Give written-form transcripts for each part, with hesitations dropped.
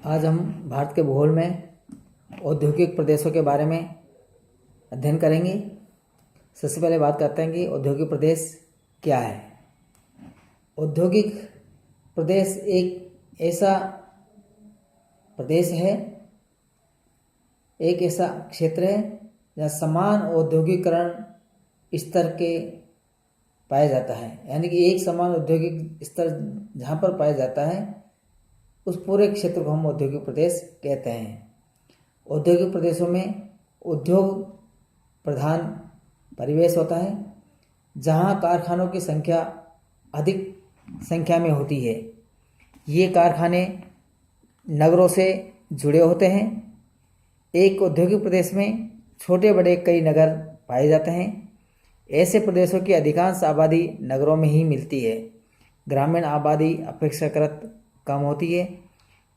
आज हम भारत के भूगोल में औद्योगिक प्रदेशों के बारे में अध्ययन करेंगे। सबसे पहले बात करते हैं कि औद्योगिक प्रदेश क्या है। औद्योगिक प्रदेश एक ऐसा प्रदेश है, एक ऐसा क्षेत्र है जहाँ समान औद्योगिकरण स्तर के पाया जाता है। यानी कि एक समान औद्योगिक स्तर जहाँ पर पाया जाता है उस पूरे क्षेत्र को हम औद्योगिक प्रदेश कहते हैं। औद्योगिक प्रदेशों में उद्योग प्रधान परिवेश होता है, जहाँ कारखानों की संख्या अधिक संख्या में होती है। ये कारखाने नगरों से जुड़े होते हैं। एक औद्योगिक प्रदेश में छोटे बड़े कई नगर पाए जाते हैं। ऐसे प्रदेशों की अधिकांश आबादी नगरों में ही मिलती है। ग्रामीण आबादी अपेक्षाकृत कम होती है।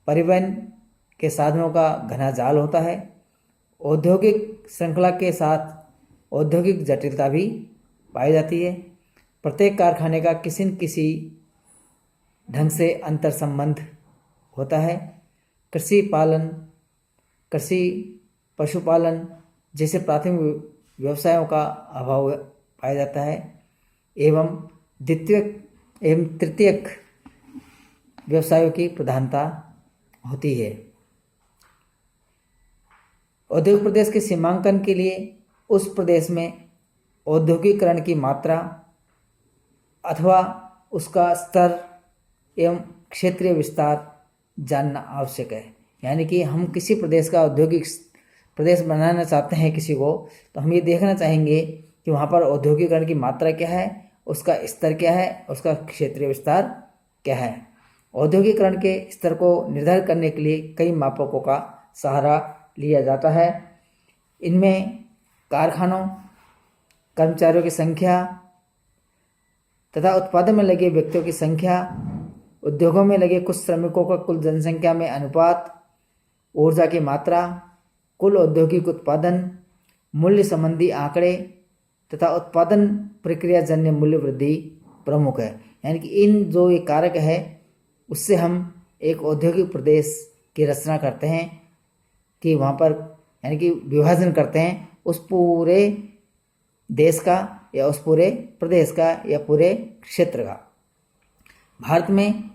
परिवहन के साधनों का घना जाल होता है। औद्योगिक श्रृंखला के साथ औद्योगिक जटिलता भी पाई जाती है। प्रत्येक कारखाने का किसी न किसी ढंग से अंतर संबंध होता है। कृषि पशुपालन जैसे प्राथमिक व्यवसायों का अभाव पाया जाता है एवं द्वितीयक एवं तृतीयक व्यवसायों की प्रधानता होती है। औद्योगिक प्रदेश के सीमांकन के लिए उस प्रदेश में औद्योगिकरण की मात्रा अथवा उसका स्तर एवं क्षेत्रीय विस्तार जानना आवश्यक है। यानी कि हम किसी प्रदेश का औद्योगिक प्रदेश बनाना चाहते हैं किसी को, तो हम ये देखना चाहेंगे कि वहाँ पर औद्योगिकरण की मात्रा क्या है, उसका स्तर क्या है, उसका क्षेत्रीय विस्तार क्या है। औद्योगिकरण के स्तर को निर्धारित करने के लिए कई मापकों का सहारा लिया जाता है। इनमें कारखानों, कर्मचारियों की संख्या तथा उत्पादन में लगे व्यक्तियों की संख्या, उद्योगों में लगे कुछ श्रमिकों का कुल जनसंख्या में अनुपात, ऊर्जा की मात्रा, कुल औद्योगिक उत्पादन, मूल्य संबंधी आंकड़े तथा उत्पादन प्रक्रिया जन्य मूल्य वृद्धि प्रमुख है। यानी कि इन जो ये कारक है उससे हम एक औद्योगिक प्रदेश की रचना करते हैं कि वहाँ पर यानी कि विभाजन करते हैं उस पूरे देश का या उस पूरे प्रदेश का या पूरे क्षेत्र का। भारत में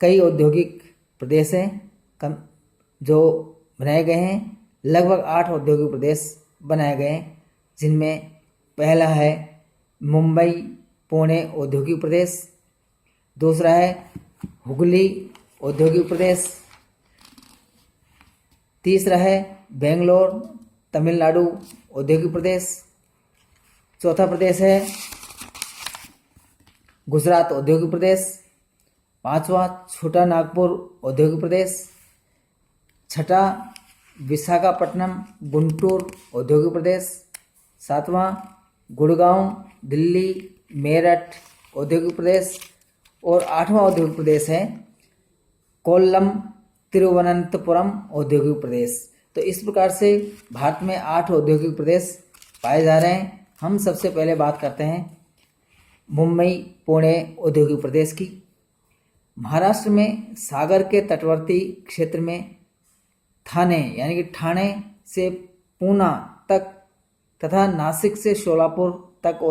कई औद्योगिक प्रदेश हैं कम जो बनाए गए हैं। लगभग 8 औद्योगिक प्रदेश बनाए गए हैं, जिनमें पहला है मुंबई पुणे औद्योगिक प्रदेश, दूसरा है हुगली औद्योगिक प्रदेश, तीसरा है बेंगलोर तमिलनाडु औद्योगिक प्रदेश, चौथा प्रदेश है गुजरात औद्योगिक प्रदेश, पांचवा छोटा नागपुर औद्योगिक प्रदेश, छठा विशाखापट्टनम गुंटूर औद्योगिक प्रदेश, सातवां गुड़गांव दिल्ली मेरठ औद्योगिक प्रदेश और आठवां औद्योगिक प्रदेश है कोल्लम तिरुवनंतपुरम औद्योगिक प्रदेश। तो इस प्रकार से भारत में 8 औद्योगिक प्रदेश पाए जा रहे हैं। हम सबसे पहले बात करते हैं मुंबई पुणे औद्योगिक प्रदेश की। महाराष्ट्र में सागर के तटवर्ती क्षेत्र में थाने यानी कि ठाणे से पूना तक तथा नासिक से शोलापुर तक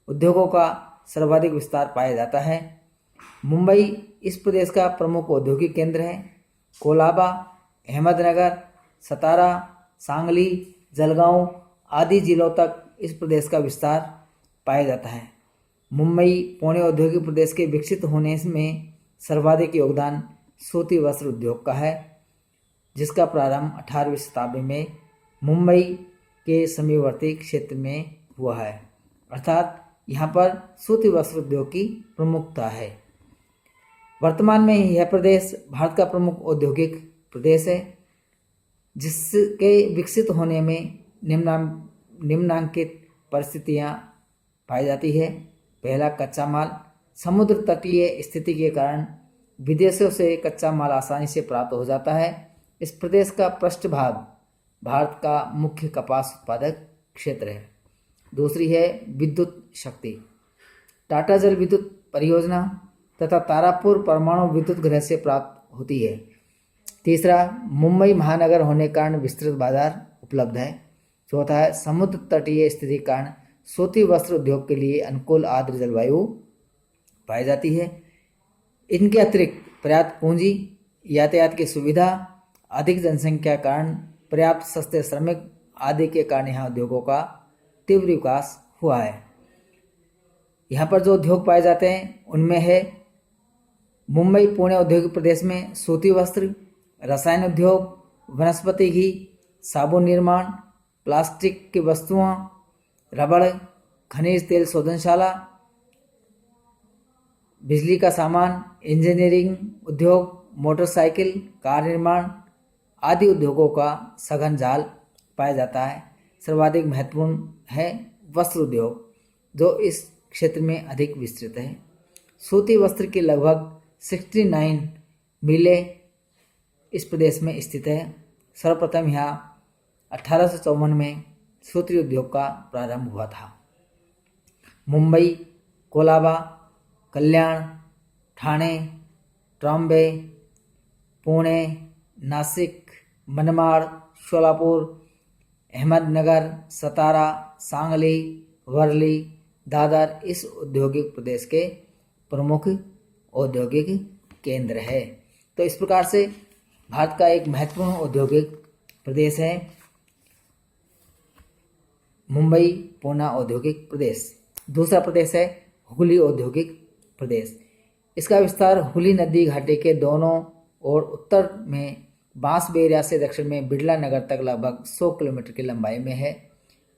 उद्योगों का सर्वाधिक विस्तार पाया जाता है। मुंबई इस प्रदेश का प्रमुख औद्योगिक केंद्र है। कोलाबा, अहमदनगर, सतारा, सांगली, जलगांव आदि जिलों तक इस प्रदेश का विस्तार पाया जाता है। मुंबई पुणे औद्योगिक प्रदेश के विकसित होने में सर्वाधिक योगदान सूती वस्त्र उद्योग का है, जिसका प्रारंभ 18वीं शताब्दी में मुंबई के समीपवर्ती क्षेत्र में हुआ है। अर्थात यहाँ पर सूती वस्त्र उद्योग की प्रमुखता है। वर्तमान में यह प्रदेश भारत का प्रमुख औद्योगिक प्रदेश है, जिसके विकसित होने में निम्नांकित परिस्थितियाँ पाई जाती है। पहला, कच्चा माल। समुद्र तटीय स्थिति के कारण विदेशों से कच्चा माल आसानी से प्राप्त हो जाता है। इस प्रदेश का पृष्ठभाग भारत का मुख्य कपास उत्पादक क्षेत्र है। दूसरी है विद्युत शक्ति। टाटा जल विद्युत परियोजना तथा तारापुर परमाणु विद्युत गृह से प्राप्त होती है। तीसरा, मुंबई महानगर होने के कारण विस्तृत बाजार उपलब्ध है। चौथा है, समुद्र तटीय स्थिति के कारण सूती वस्त्र उद्योग के लिए अनुकूल आर्द्र जलवायु पाई जाती है। इनके अतिरिक्त पर्याप्त पूंजी, यातायात की सुविधा, अधिक जनसंख्या के कारण पर्याप्त सस्ते श्रमिक आदि के कारण यहाँ उद्योगों का तीव्र विकास हुआ है। यहाँ पर जो उद्योग पाए जाते हैं उनमें है मुंबई पुणे औद्योगिक प्रदेश में सूती वस्त्र, रसायन उद्योग, वनस्पति घी, साबुन निर्माण, प्लास्टिक की वस्तुओं, रबड़, खनिज तेल शोधनशाला, बिजली का सामान, इंजीनियरिंग उद्योग, मोटरसाइकिल, कार निर्माण आदि उद्योगों का सघन जाल पाया जाता है। सर्वाधिक महत्वपूर्ण है वस्त्र उद्योग, जो इस क्षेत्र में अधिक विस्तृत है। सूती वस्त्र की लगभग 69 मिलें इस प्रदेश में स्थित है। सर्वप्रथम यहाँ 1854 में सूती उद्योग का प्रारंभ हुआ था। मुंबई, कोलाबा, कल्याण, ठाणे, ट्रॉम्बे, पुणे, नासिक, मनमाड़, शोलापुर, अहमदनगर, सतारा, सांगली, वर्ली, दादर इस औद्योगिक प्रदेश के प्रमुख औद्योगिक केंद्र है। तो इस प्रकार से भारत का एक महत्वपूर्ण औद्योगिक प्रदेश है मुंबई पुणे औद्योगिक प्रदेश। दूसरा प्रदेश है हुगली औद्योगिक प्रदेश। इसका विस्तार हुगली नदी घाटी के दोनों ओर उत्तर में बांसबेरिया से दक्षिण में बिड़ला नगर तक लगभग 100 किलोमीटर की लंबाई में है।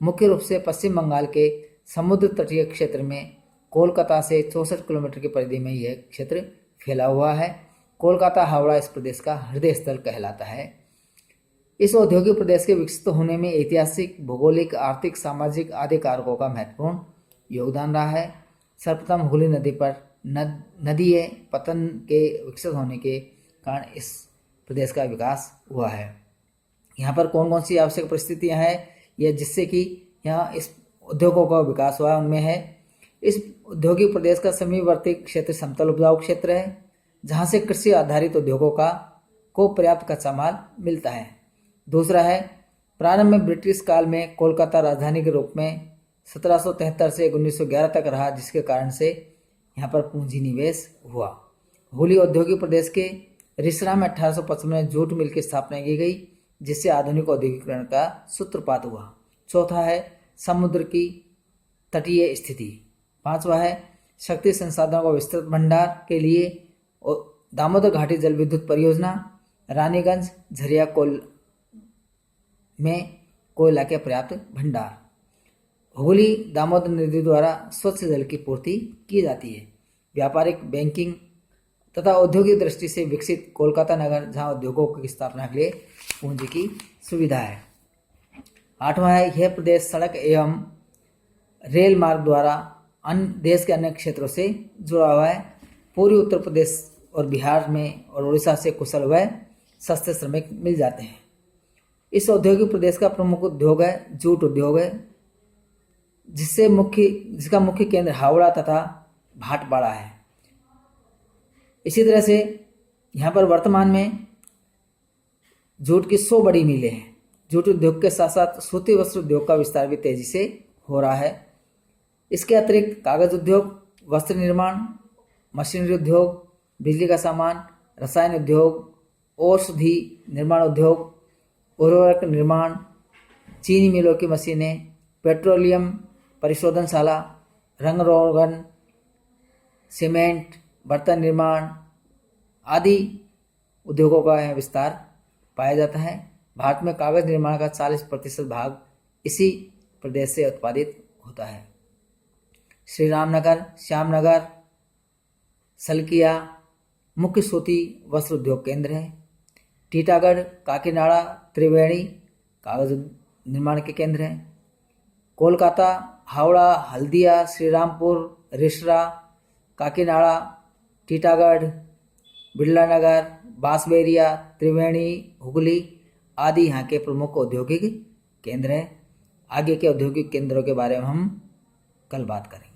मुख्य रूप से पश्चिम बंगाल के समुद्र तटीय क्षेत्र में कोलकाता से 64 किलोमीटर की परिधि में यह क्षेत्र फैला हुआ है। कोलकाता हावड़ा इस प्रदेश का हृदय स्थल कहलाता है। इस औद्योगिक प्रदेश के विकसित होने में ऐतिहासिक, भौगोलिक, आर्थिक, सामाजिक आदि कारकों का महत्वपूर्ण योगदान रहा है। सर्वप्रथम हुगली नदी पर नदीय पतन के विकसित होने के कारण इस प्रदेश का विकास हुआ है। यहाँ पर कौन कौन सी आवश्यक परिस्थितियाँ हैं या जिससे कि यहाँ इस उद्योगों का विकास हुआ है, उनमें है इस औद्योगिक प्रदेश का समीपवर्ती क्षेत्र समतल उपजाऊ क्षेत्र है, जहाँ से कृषि आधारित उद्योगों को पर्याप्त कच्चा माल मिलता है। दूसरा है, प्रारंभ में ब्रिटिश काल में कोलकाता राजधानी के रूप में 1773 से 1911 तक रहा, जिसके कारण से यहाँ पर पूंजी निवेश हुआ। हुगली औद्योगिक प्रदेश के रिसरा में 1855 में जूट मिल की स्थापना की गई, जिससे आधुनिक औद्योगिकरण का सूत्रपात हुआ। चौथा है समुद्र की तटीय स्थिति। पांचवा है शक्ति संसाधनों का विस्तृत भंडार के लिए दामोदर घाटी जल विद्युत परियोजना, रानीगंज, झरिया में कोयला के पर्याप्त भंडार। हुगली दामोदर नदी द्वारा स्वच्छ जल की पूर्ति की जाती है। व्यापारिक, बैंकिंग तथा औद्योगिक दृष्टि से विकसित कोलकाता नगर, जहां उद्योगों की स्थापना के लिए पूंजी की सुविधा है। आठवां है, यह प्रदेश सड़क एवं रेल मार्ग द्वारा देश के अन्य क्षेत्रों से जुड़ा हुआ है। पूर्वी उत्तर प्रदेश और बिहार में और उड़ीसा से कुशल व सस्ते श्रमिक मिल जाते हैं। इस औद्योगिक प्रदेश का प्रमुख उद्योग है जूट उद्योग है, जिसका मुख्य केंद्र हावड़ा तथा भाटपाड़ा है। इसी तरह से यहाँ पर वर्तमान में जूट की 100 बड़ी मिलें हैं। जूट उद्योग के साथ साथ सूती वस्त्र उद्योग का विस्तार भी तेजी से हो रहा है। इसके अतिरिक्त कागज उद्योग, वस्त्र निर्माण, मशीनरी उद्योग, बिजली का सामान, रसायन उद्योग, औषधि निर्माण उद्योग, उर्वरक निर्माण, चीनी मिलों की मशीनें, पेट्रोलियम परिशोधनशाला, रंग रोगन, सीमेंट, बर्तन निर्माण आदि उद्योगों का यह विस्तार पाया जाता है। भारत में कागज निर्माण का 40% भाग इसी प्रदेश से उत्पादित होता है। श्री रामनगर, श्यामनगर, सलकिया मुख्य सूती वस्त्र उद्योग केंद्र है। टीटागढ़, काकीनाडा, त्रिवेणी कागज निर्माण के केंद्र हैं। कोलकाता, हावड़ा, हल्दिया, श्रीरामपुर, रिसरा, काकीनाडा, टीटागढ़, बिड़ला नगर, बांसबेरिया, त्रिवेणी, हुगली आदि यहाँ के प्रमुख औद्योगिक केंद्र हैं। आगे के औद्योगिक केंद्रों के बारे में हम कल बात करेंगे।